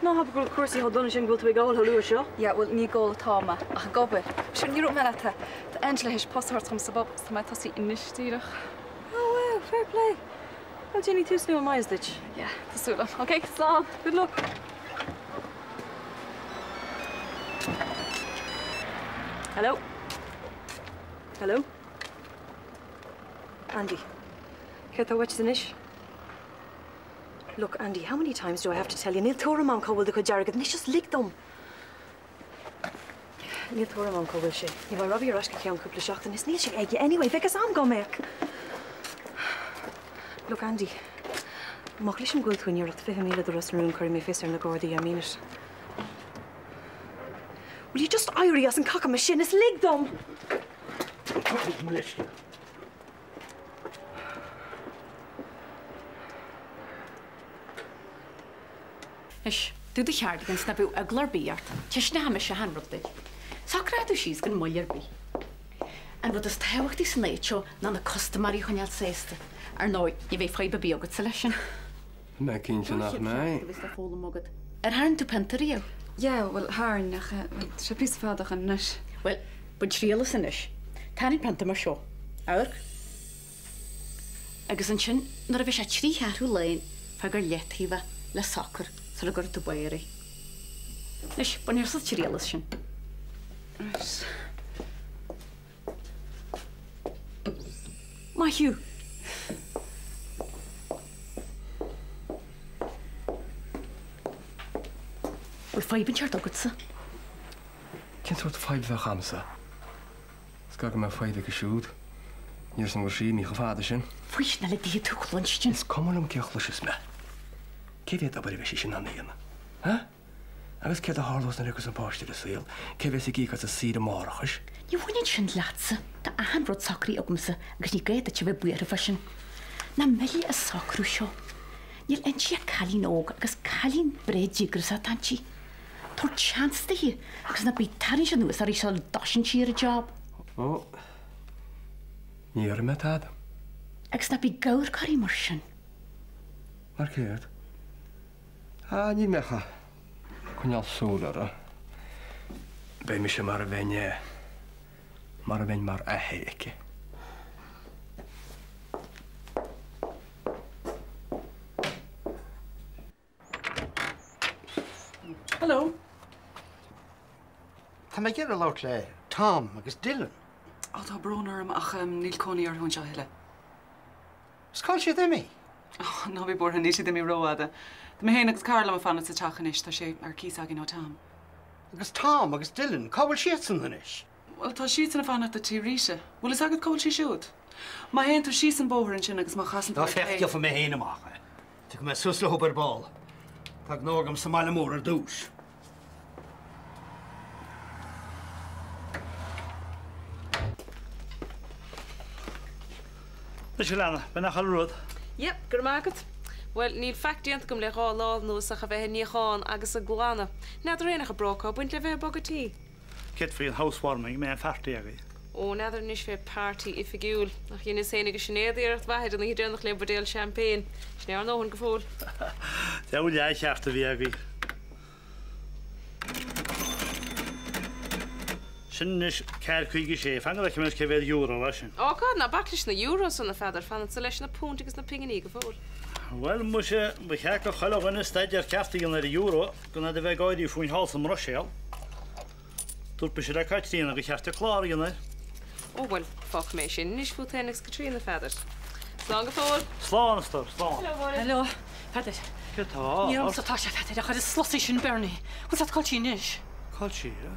No, have a good course. How done and go to a goal. Hello, sure. Yeah, well, ní goal táma. Ach gobe. Sure, ní rúm melata. The Angela has passport from sabab. Sama tasi inistírach. Oh wow, fair play. Well, Jenny, too slow on my stitch. Yeah, tasula. Okay, so Good luck. Hello. Hello. Andy. Here, what's the niche? Look, Andy, how many times do I have to tell you? Neil Thoramon will the Kujargat, and just lick them. Neil Thoramon will she. You will Robbie Rushka count couple of shots, and it's Neil she egg you anyway, because I'm going make. Look, Andy. Mocklisham good when you're at the Mila the Russell room, curry me fist and the Gordy, I mean it. Will you just irie us and cock a machine? It's lick them. Ish, do the cardigan snap out a glurbeard. Tishnam is a handrupted. Sacrado she's going to be. And what does Tawak this nature, none of customary honeyal says. Or no, you may find a biogot selection. Making to not me. Haran to Penterio. yeah, well, haar nach she pís fádach an nish. Well, but shriel in ish. Tanning Pentamar show. Our agus an sin nar a bheith sé trí chearú lein fegur leithíomh le soccer sa gur do bairi. Leis buníir sa tíréalas sin. Má hiú. Bhfuil fáibin teart agad sa. Cén tuairt fáib bheith chamsa? Sca go me fáib go siúd. Níor san bhir sí mí go fáda sin. Fuis na le dí tú chlunstin. Is cumam ceochlas is me. Cé bhéad aber bheith sin an éana? Ha? Agus cé a hálós na agus an páiste a síl, cé bheith í a síad amárachas? Ní bhain sin leatsa, tá ahanrod sacrí agumsa agus ní gréad a bheith buir a fasin. Na melí a sacrú seo. Níl entí a calín óg agus calín brédígur sa tantí. Tor chance da hi, agus na byd tarin siya nwys ar i sol dosin si ar y job. O, ní ar y metad. Agus na byd gawr cari morsyn. Mar cyd? A, ní mecha. Cwnial sŵl ar o. Be mi mar a fein e. Mar a fein mar a heici. Hello. Tá mé gur a lát le Tom agus Dylan. Á tá brónar ach níl coní ar hún seo heile. Scáil siad imi? Ná bhí bortha níos imi róada. Tá mé héana agus Carla a fanna sa tachanis tá sé ar cís agin ó Tom. Agus Tom agus Dylan, cábhfuil siad san inis? Well, tá siad sanna fanna a tí ríise. Bhfuil is agad cábhfuil si siúd. Má héan tú sí san bóthar an sin agus má chasan Tá fechtio fa mé héana amach. Tu go mé susla húbar ball. Tá gnógam sa mála mór ar dús. Lana, ben nach rud. Yep, gur mágad. Well, níl factíant gom le rá láh nó sa a bheith níáin agus a glána. Neidir réanaach a brocha, buint le bheith bogatí. Kit frí an housewarming mé an farti agé. Ó, neidir níos fé party I figiúil. Nach dhéana séna go sinnéadíart bhaid an hí dénach le bodéal champagne. Sné an nóhann go fóil. Tá bhfuil leith cheartta bhí agé. Sin is ceir chuige sé, fanga le cymryd cefyd euro lei sin. Ó, God, na baclis na euros an na fedar fan sa leis na púnt agus na pinganí go fóil. Wel, mwys e, bych eich o chalo gwan ystadiad ceartta gan yr euro, gan ad fe goedi fwy'n hals am Rochelle. Dwr bys ydych cael ti'n ag ceartta clar gan yr. Ó, well, foc mé sin, nis fú tenex Katrina fedar. Slán go fóil. Slán ystor, slán. Hello, fedar. Gyda. Ní am sa tá sé fedar, ach ad slossi sin Bernie. Hwns at cael ti'n ish. Cael ti, e?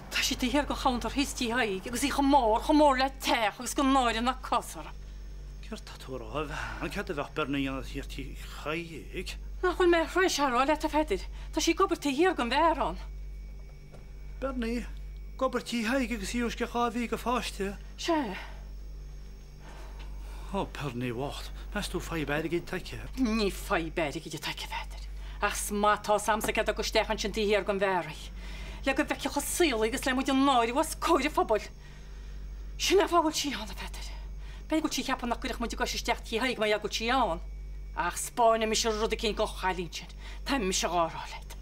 Tá si dy hir go chawntar histí haig, agus I chomór le tech, agus go náir na cosar. Gyr tatwr o, an cedd y faber ni an hir ti chaig. Na chwyl me ffreis ar o, le ta fedir. Tá si gobr ty hir gan feron. Berni, gober ti haig agus I wsg cha fi go fásti. Se? O, Berni, wacht. Mes tu fai bedig I teice. Ní fai bedig I teice fedir. Ach sma tá samsa gada go stechan sin ty hir gan ferai. Le go bheith go síl agus le muid an náir was cóide fabal. Sinna fáil sí anna fedir. Be go tí cheapan nach goidech muid go isteach tí haig mai go tí an. Ach spáinna mi se rud cén go chalín sin. Tá mi se gáráid.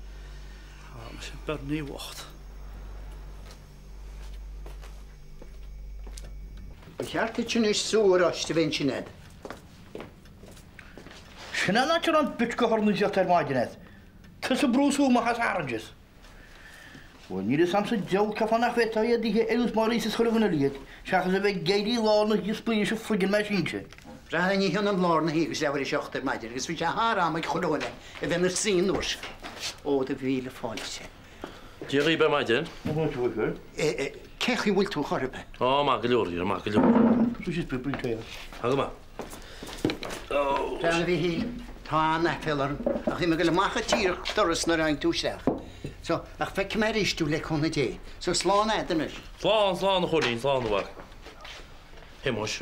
Bernie wacht. Ik heb het je niet zo als te wensje net. Sinna na ti'n rhan bitgo hornwys i'ch ta'r maginedd. Tys y brws hw ma has oranges. Wel, nid ys amser diol caffan ach feta i ydy hi eilws Maurice ysgol yn y lyg. Siach ys y fe geidi lôn ys ysbwy eisiau ffrigyn mae sy'n si. Rhaid ni hyn am lor na hi gys ewer eisiau ochr madir. Gys fi har am eich chwrwne. E fe'n yr sy'n nwrs. O, dy fil y ffolse. Jerry be madir? Cech i wyl tŵ chorbe. O, ma gylwr i'r ma gylwr. Rwy'n sy'n bwyd teio. Hag yma. Rhaid fi hi. Ta na ffilr. Ach i mae gael mach y tir dyrys na rhaid tŵsach. So, ach fe cymer eistw le cwn y de. So, slán edrych. Slán y chwrlin, slán y war. Hemos.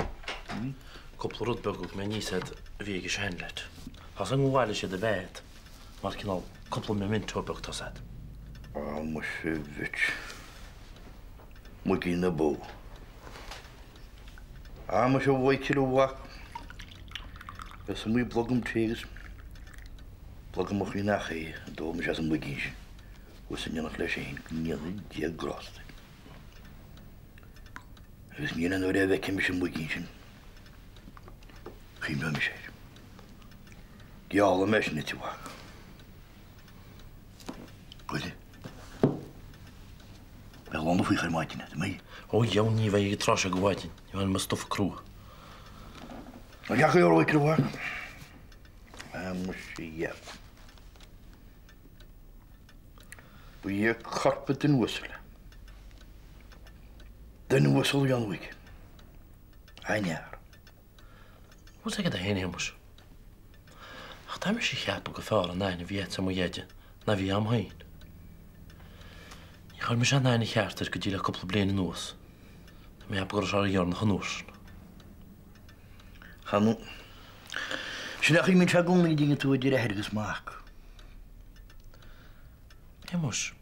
Koppel rotbögg med nised vege skänlet. Har så ngwale sig det vet. Markinal koppel med min tobögg ta sett. Musevich. Mugina bo. Musho waikilu wak. Bes muy blogum teges. Blogum och ina ge. Do mis as mugish. Wo sen nog leshin. Niele die grost. Es niena no re vekkem mis mugish. Geen bij me zeggen. Die alle mensen niet te wachten. Goed, hè? Wel onder voor je maatje net, mee. O, jou niet waar je getrasje gewaaid. Je bent mijn stof kroeg. Maar ja, ga je ook kroeg. Moest je ja. Wil je karpen ten wisselen? Den wissel Jan Wiek. Een jaar. Hoe zeg je dat heen, Hemos? Ach, daar is je gaat op gevallen. Nee, wie het zo moet jeetje. Na wie am heen. Je gaat me aan een jaar ter dat je een koppel blenen noos. Maar je hebt er al jaren genoos. Ga nu. Ze dacht ik met haar gongen dingen toe die ergens maken. Hemos,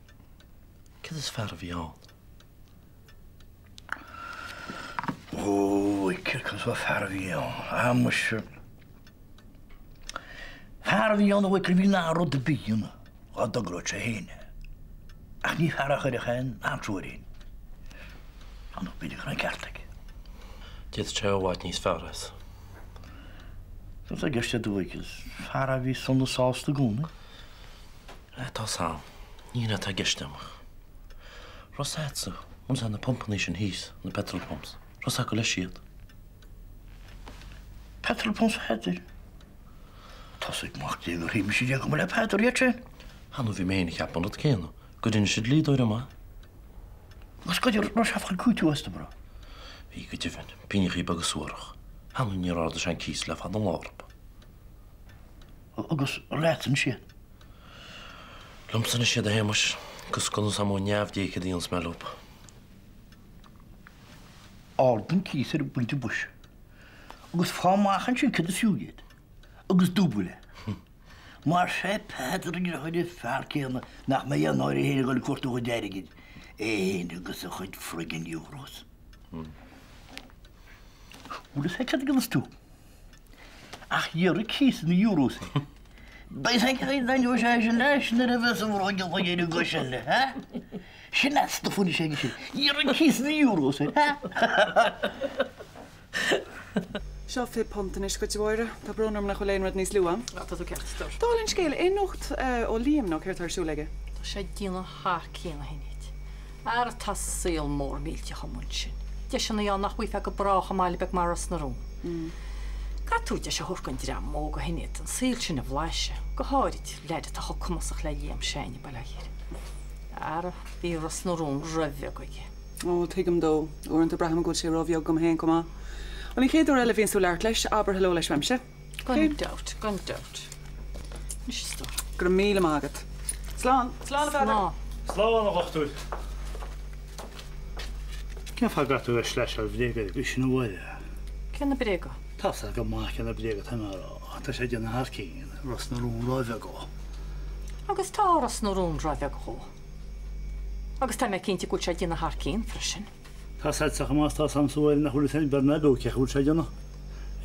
kijk eens ver wie aan. Oh, ik kijk eens wat ver wie aan. Moest ver wie aan, ik kreeg naar rode bijen. Wat de grootste heen. Ach, niet ver gaan, aan zo heen. Dan nog ben ik een kertelijk. Dit is jou wat niet ver is. Dat zeg je doe ik eens. Ver wie zonder saus te gaan, hè? Het is aan. Niet net hij gestem. Rosat ze. Ons aan de pompen is een hies, de petrolpomps. Rosat gelesjeerd. Petrolpomps heter. Tas ik mag tegen hem misschien zeggen, maar Peter jetje. Han nu vi menig heb aan het kennen. Kun je niet lied door maar? Wat kan je nog even goed was te bro? Wie kun je vinden? Pinje riep gezorg. Han nu niet raad zijn kiesle van de lorp. Agus laten shit. Lumpsen is je de hemers. Kus kon ons amoniaf die ik die ons mal op. Alden kiezer op de bush. Agus vrouw maken je kan de sujet. Agus dubbele. Maar zij Peter je had het verkennen naar mij naar de hele kort door de derde. En agus een goed friggin euro's. Hoe is het dat toe? Ach, je kies de euro's. Bij zijn geen dan je zijn lijst naar de westen voor je van je de goschen, hè? Je naast de volle zeggen. Je kies de euro's, hè? Seo fé pontan is go bhire, Tá brnam nach choléin rud níos luúan. Tá ceart. Dálinn scéil énocht ó líam nach chuir tarsúlaige. Tá sé dína há céna hinit. Ar a tasíal mór mílte chamun sin. De sinna á nach bhui fe go bracha máile be maras na rún. Gaúide se thugann dram mó go hinit an síl sin na bhláise, go háirit leidir a chumasach le dhéam séine bailíir. Ar a bhí ras na rún raheh goige. Ó tuigem dó uint a braham go sé rohíog gom héin comá. An í chéadú eile vín sú leart leis aber heló leis weimse? Gan dat, gan dat. Is sto. Gur míle mágad. Slán a bheith. Slán a wachtú. Kef ha gatú a sleis al bhdéga go sin bhile. Cenna brega. Tá go má cena bhdéga tamara. Tá sé deanna harcín, ras na rún ráibhe go. Agus tá ras na rún ráibhe go. Agus tá me cinnti gúil sé dína harcín freisin. Tá said sa más tá samsúil na chuúla sein Bernardo ce chuúil sé deanna.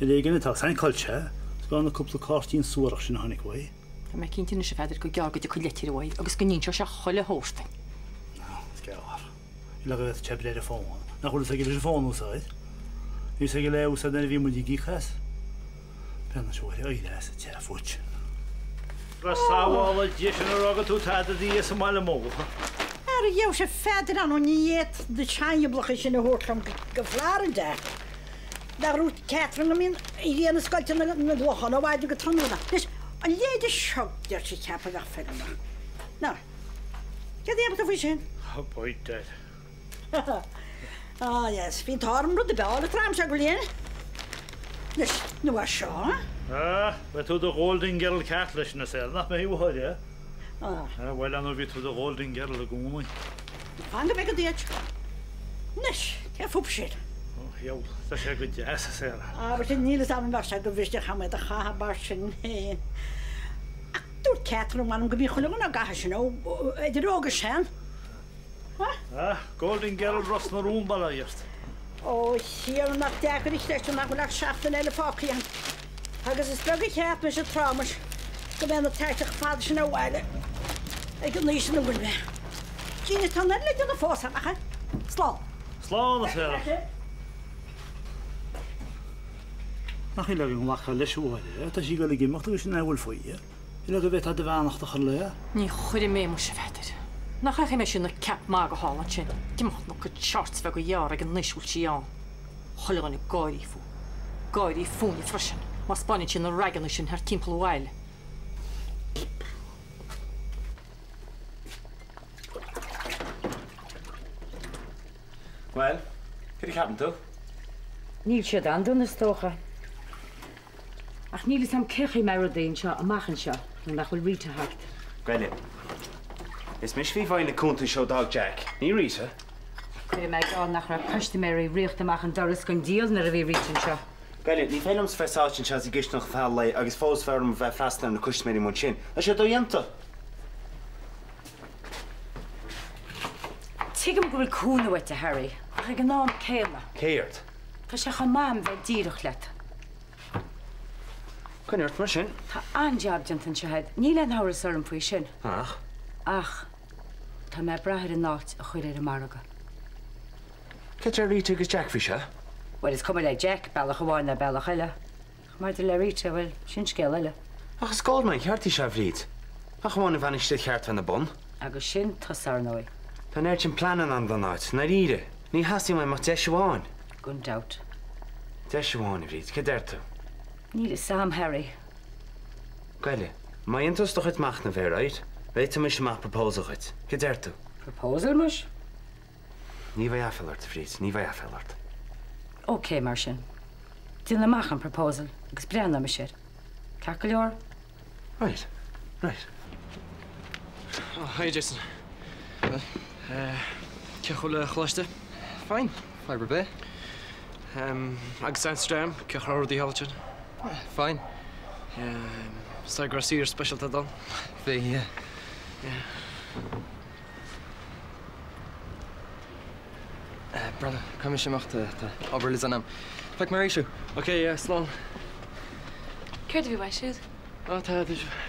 I dé gannne tá sein coilte, gána cúpla cáirtíín suúach sin hánig bhí. Tá me cinnte se feidir go gear go de chulétíhhaid agus go nín se cholle hósting. Scear. I le bheith tebre a fáin. Na chuil a go fáin úsáid. Ní sé go le úsá na bhí mu gíchas. Brenn seoir éile a te fut. Ras sáháil dé sin agad tú táda í sa máile móga. Ar dhéh sé féidir an níiad de teaneblacha sin na hthlam go bhláan de. Darú Catherine mín i dhéana scoilte na dlochan a bhaide go tróna. Leis an léidir seogdear sé cepa a féna. Ná, ce dhéab a bhí sin? Báid dead. Yes, hín tám rud a beála trám se go léana. Leis nó a seo? Be tú do Golding Girl cat leis na sel nach mé hiúáide? Bhil an bhí tú do Golding Girl a gúmain. Fanga me go déad. Nes, ce fúp siad. Heol, tá sé go deas a sé. Aber sin nílas am mar se go bhiste chaid a chabar sin héin. Ach dúr Catherine man go bhí chuúgan a gaithe sin ó idir ógus sin? Golding Girl ras na rúmbal íart. Ó siar nach deair leis nach le seachtain eile fáían. Agus is sprega cheap me se traumas go bhéna teiteach fád sin bhhaile. Ag go níos sin bhfuil me. Díine tá le na fósa acha? Slá. Slá na sé. Nach le go macha leisúáile, Tá sí go le gimachta go sin bhfuil faoide. I le go bheith a de bheannachta chu le? Ní chuir mé mu se feidir. Nach cha mé sin na cap má go hála sin. Dimacht nó go charts bheith go dhear ag an níisiúil síán. Chola na gáirí fú. Gáirí fúna freisin. Má Spáin sin na ragan sin ar timppla bhile. Well, cyd i capn tú? Níl siad an dún is tócha. Ach níl is am cechi meir daon seo a machchan seo nó nach bhfuil rita hagt. Gwelyn, is mis fi fáin na cúnta seo dag Jack. Ní rita? Cuir me gáil nach ra cosiste mé riocht amach an doras gon díal na a bhí ritan seo. Gwelyn, ní félums fesáiltin se i gist nach fel lei agus fós ferm bheith freistan na cusméí mún sin. A sé dóianta? Tuigem go bhfuil cúna weit a Harry, ach ag an nám céile. Céirt? Tá sé chu mám bheith díirech leat. Cynnirt mar sin? Tá anjab jantan se head, ní len háras orm faoi sin. Ach? Ach, tá me brathir an náit a chuir ar a marga. Ceit ar Rita agus Jack fi se? Well, is cum le Jack, bellach bháin na bellach eile. Mar de le Rita, well, sin scéal eile. Ach, ysgol mae'n ceartí se bhlíd. Ach, bháin a bhainiste ceart fan na bon? Agus sin tasar nói. Tá neirt sin planan an dan áit, na ríre. Ní hasí mai mar deisháin. Gun doubt. Deisháin i bhlíd, cyd ertu? Níl is Sam Harry. Gwele, mae intos doch het mach na ver uit. Weet me maach proposal het. Cyd ertu? Proposal mus? Ní fai affellart, vriend, ní fai affellart. Oké, mar sin. Dyn na mach an proposal, agus brean na me sér. Cacalior? Right, right. Oh, hi, Jason. Cechol chláiste? Fine, fibre be. Agus Amsterdam, cechol di halchin. Fine. Sta grasír special ta don. Fe, yeah. Brother, come is macht de Oberlis an am. Fek mar issue. Okay, yeah, slán. Céir do bhí bhaid siúd? Oh,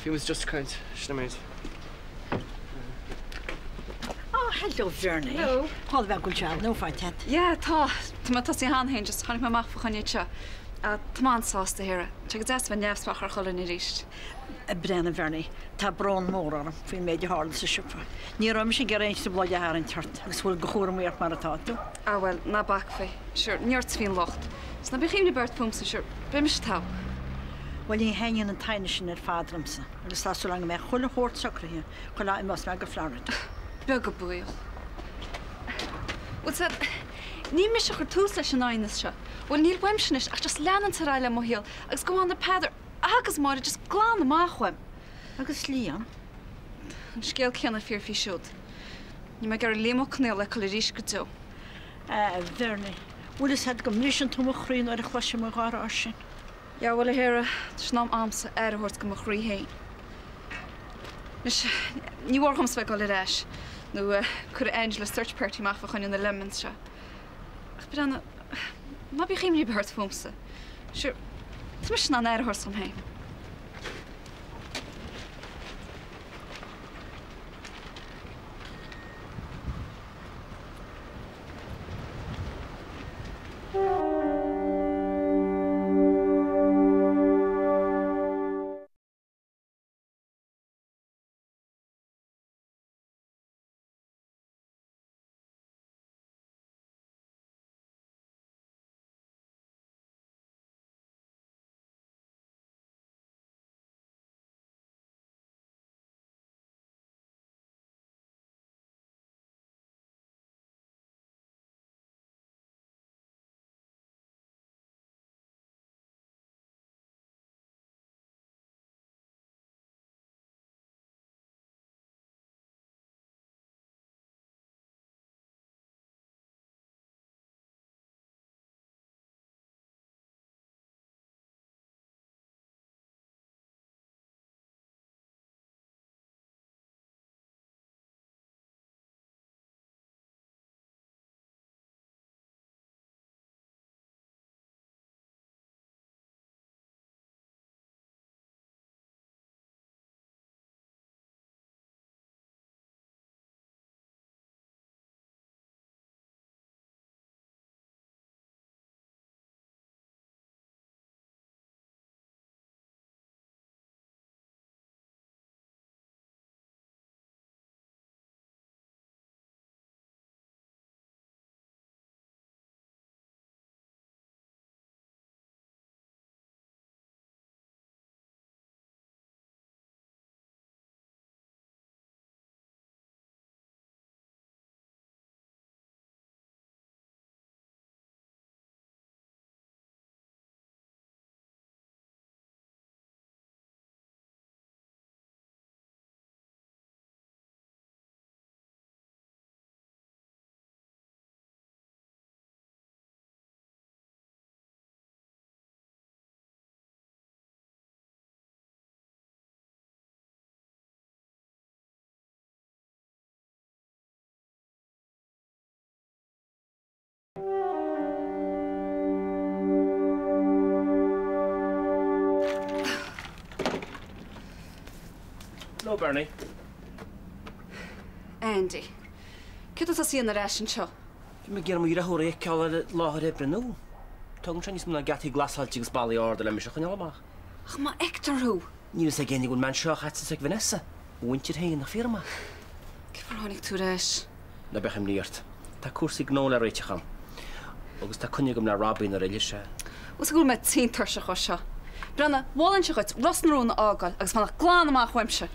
he was just kind. Snamaid. Oh, hello, Vernie. Hello. Hall bheith goil tead, nó fáid tead. Ja, tá. Tá tá sí hán hain, just hánig me mach fa chuine se. A tá sásta hire. Te go des bheith neamhspach ar chola ní ríist. Brenna Vernie, tá brán mór arm faoin méidir hála sa siúpa. Ní raim sin geréint sa bláide haar an tart, agus bhfuil go chóra muocht mar atá tú. Ah, well, na bach fé. Sure, níort fín locht. S na bechim de bert pumsa, sure. Be mis tá. Well, ní hain an taine sin ar fádramsa, agus tá so lang me chulla hórt sacrathe, chulla I mas me go Florida. Be go buil. Wat said, ní mis chu tús leis an áinas se. Well, níl weimsinis ach just leanan sa raile mo hiel, agus go an de peidir agus mar just glán amachhaim. Agus líam? An scéal ceanna fear fi siúd. Ní me gar lémo cnéil le chola rís go tú. Vernie, bhfuil is head go mlís an túma chrín ar a chluise mo gára ar sin. Ja, wel heren, snam amsa hoort go chrí heen. Dus ní warhams we go le reis. Nu kur Angela search party mag we gaan in de lemons. Ach ben na be geen lieve hart fomse. Sure. Het mis na hoort om heen. Bernie. Andy. Cyd oedd sy'n yr eisiau sio? Mae gyda mwy rahwyr eich cael lahar ebry nhw. Tong chan ys mwyn gati glashal tigs bali ord ale mysio chynol amach. Ach, mae Ector hw. Ni'n seg enig o'n man sioch at seg Vanessa. Wyntir hein na ffirma. Cyfr honig tŵr eis. Na bech am niart. Ta cwrs i gnol ar reitio cham. Agus ta cynnig am na rabin ar eilish. Wys gwrdd mae tîn tyrsio cho sio. Brenna, walen sio chwyd, rosn rŵn agol, agus mae'n glan amach wemsio.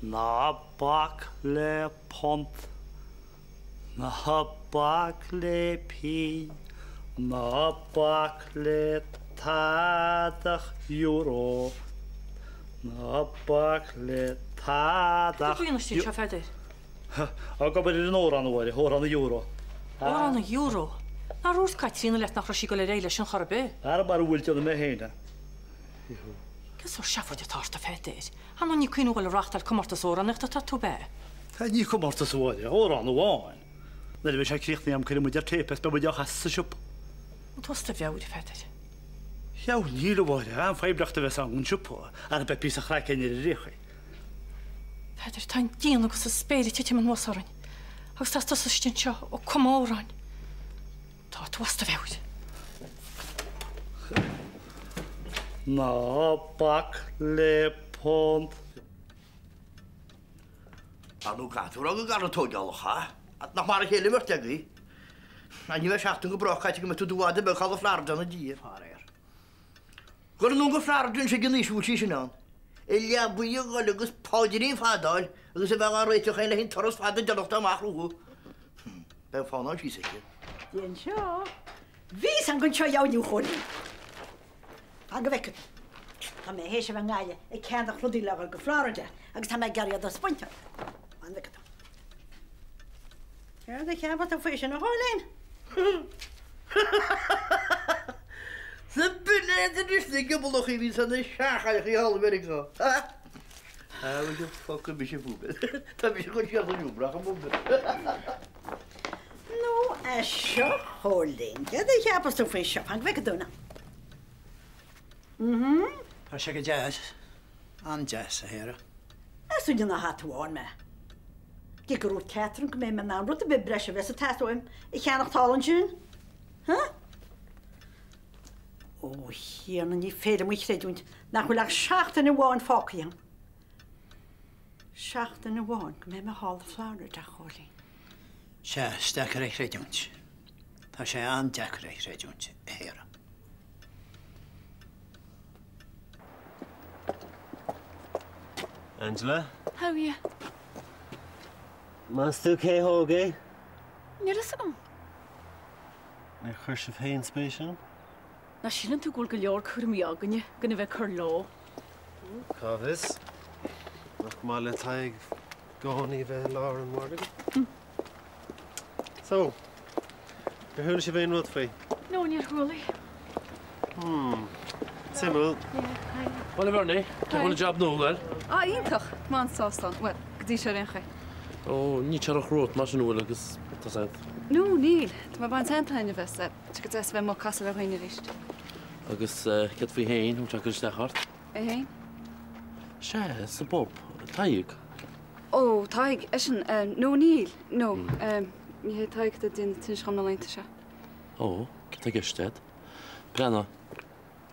Na bak le pont. Na bak le pi. Na bak le tadach euro. Na bak le tadach... Dwi'n ysdi tro fedr. A gobr i'r oran o'r euro. Oran euro? Na rwrth Catrin yn let nach rosi goler eile sy'n chorbe. Ar bar wylt oedd y meheina. Gys o'r siafod i tarsta fedr. Han o'n i cyn o'r rachtal cymortas oran eich ta to be. Ta ni cymortas o'r oran o'r. Na di fe siarad crich ni am cyn ymwyd ar tepes be mwyd o'ch as y siwp. Tosta fiawd i fedr. Iawn, ni lo o'r am ffaibrach dy fe sang yn siwp o. Ar y beth bys a chraic enir i'r eich. Fedr, ta'n dyn agos y speri ti ti'n mynd was oran. Agos tas tas ysdyn sio o cwm oran. Ta, tosta fiawd. Na bak le pont. A nhw gadw'r og yn gar o toiol o'ch ha. A na mar heli myrd ag i. A ni fe siachtyn gybroch a ti'n gymryd o dwad y bych al o fflardan y dyr. Gwrdd nhw'n gyfflardyn sy'n gynnu siwti sy'n on. Elia bwy o golygys podir i'n ffadol. Ydych sy'n fel reitioch ein lehin toros ffadol dylwch da mach rwgw. Be'n ffon o'n sy'n sicr. Dyn sio. Fi sy'n gwnsio iawn i'w chwn. Ag y fecyn. Ta me heisio fe ngaia. E cend a'ch llwdi lawr gyfflorida. Ag ta me gariad o sbwyntio. An fecyn. Ja, det kan vara fashion och hållen. Så beneder du stikker på noe i visan det skjærer i halvverika. Ja, vi kan fucka mye fugl. Ta mye godt kjørt og jobra kan bombe. Nå er så hållen. Ja, det kan vara fashion. Han vekk dona. Har sjekke jazz. An jazz her. Jeg synes jeg har hatt våren med. Jeg går ut Katrin, kom med navn, råd til bebresje, hvis jeg tar om. Jeg kan nok tale en tjun. Hæ? Her, når jeg fælder mig ikke rundt. Når hun lager sjarten i våren folk igjen. Sjarten i våren, kom med halv flaner, der hålig. Tja, stekker jeg redjons. Ta seg an dekker jeg redjons her. Angela? How are you? Mas du cé hóga? Níl is agam. Na chuir sih féin spéisian? Na sílan tú gúil go leor chur mí aganne gona bheith chur lá. Cávis. Nach má le taig gáí bheith lár an mórgan. So, go thuúla sé bhéon rud faoi? No, níor thuúla. Simú. Wel, Bernie, ta hwn y job nôl, er? A, iontach, ma'n sostan. Wel, gyddi sio rinchai. O, ni charach rwt, mas yn nôl, agos ta sedd. No, Neil. Dyma ba'n sent hyn i fes. Ti'n gyda fe mo casel ar hyn i rist. Agos gyd fi hein, hwn siarad ystach hart. E hyn? Se, sy bob, taig. O, taig, eisiau, no, Neil. No, mi hei taig dy dyn ti'n siarad na leint eisiau. O, gyda gysted. Brenna,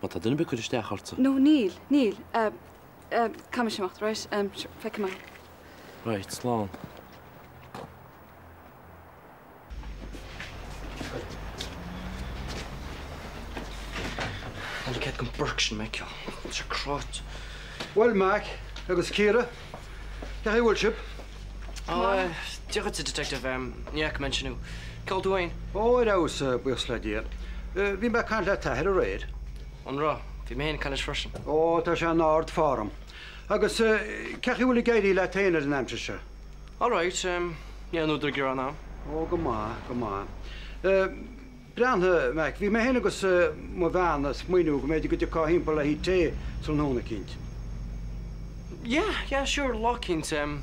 ma ta dyn byg ystach hart. No, Neil, kam eisiau macht, reis, fec yma. Right, slán. Ond i ced gyn Berkshire, Michael. It's a crot. Well, Mac, agus Ciara. Ga chi Wilship? O, diolch at y detective, niac mention nhw. Cael Dwayne. O, yr aws bwysla di'r. Fi'n bach can le tair o reid. Ond ro, fi me hyn cael eich ffrysyn. O, ta sian nord fforwm. Agus, ca chi wili gairi le tein ar yn Amsterdam? All right, yeah, no dyr gyra na. O, gyma. Bran, Mac, fi me hyn agus mo fan as mwynw gwneud i gyda ca hi'n bala hi te sy'n hwn y cynt. Yeah, sure, Lockint, sy'n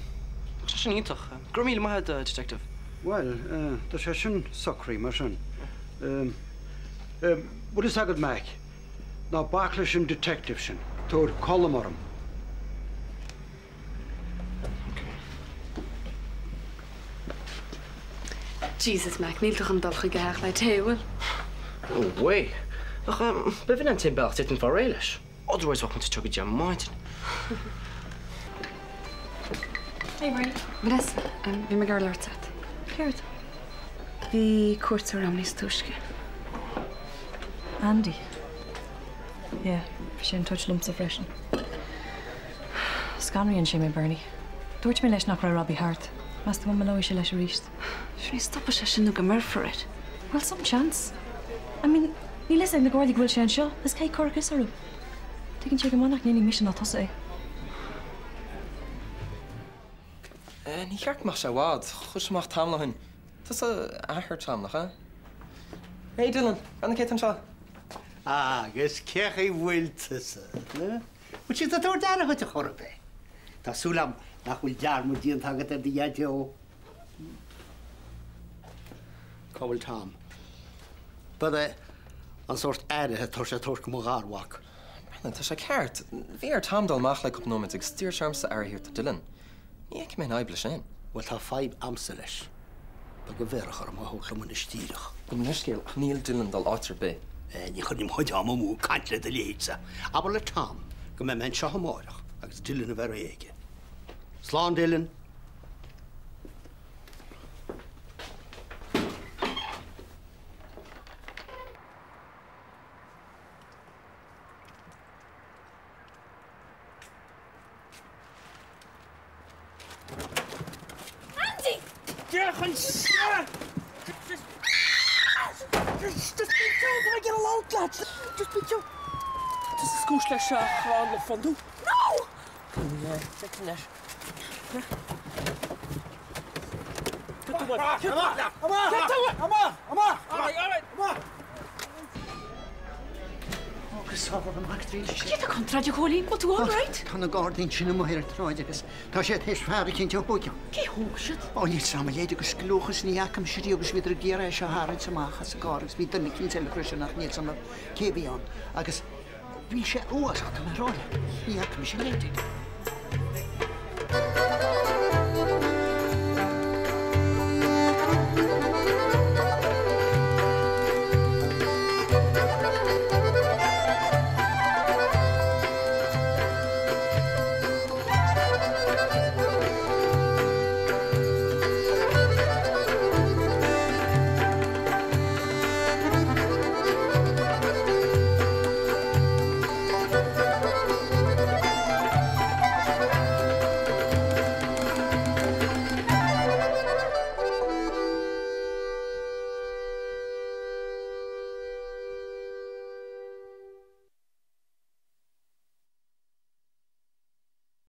iontach. Gramil ma had, detective. Wel, da sy'n socri, ma sy'n. Wyd ys agad, Mac? Na bacla sy'n detective sy'n. túr colmarm. Jesus, Mac, níl toch an dulcha gaach le téhfuil. No way. Ach, be fin an tin bell sit in far réiles. Otherwise, welcome to Chuggy Jam Mountain. Hey, Bernie. Vanessa, bhí me gar leart at. Céird? Bhí cuairtear am níos tuisce. Andy. Yeah, she an touch lumps of freshen. Scanrian she me Bernie. Dúirt me leis nach ra Robbie Hart. Mas the one below she leis a ríist. Should I stop a session no go for it? Well, some chance. I mean, ni listen the gordy will she and show. This cake corcus or taking check him on like nearly mission not to say. Ní cheart mar se bhád, chusach tamla hunn. Tás ahar tamlach, ha? Hey Dylan, anna cé an seo? Agus ceach é bhfuiltasa. Bú si tá túir deara chuid a chorbe. Tásúlam nach bhfuil dearmú díon tagad ar dhéadeo. Cóhfuil Tom. Bada an sort airithe tar sé tuair go mgáharhaach. Tá sé ceart, bhí ar tamdal mach le nóid ag stíir searmsa airthíir tá Dylan. Ní mé eble sin. Well tá 5 amsa leis. Ba go bhéach ar má thula muna stíirech. Go leiscéil níl Dylan dal átar bé. Ní chunim chuid am mú caiint le de léitsa. Aber le Tom go mé men seo máireach agus Dylan a bhar éige. Slán Dylan. Just be Joe, can I get a load, lads? Just be Joe. Does the school slash on the fun do? No! Check the net. Get the one. Get the one. All right. Get a contra de Colleen, what all right? Can a garden sin mo hir troid agus tá sé tes fear cin te hoice. Cé hóisiid? Ó ní sam léide agus glúchas ní acam sií agus viidir géir se háid samachchas gágus ví den cin celebration nach níl sam cébíán agus bhí sé uas a marráile. Ní acam sin léide.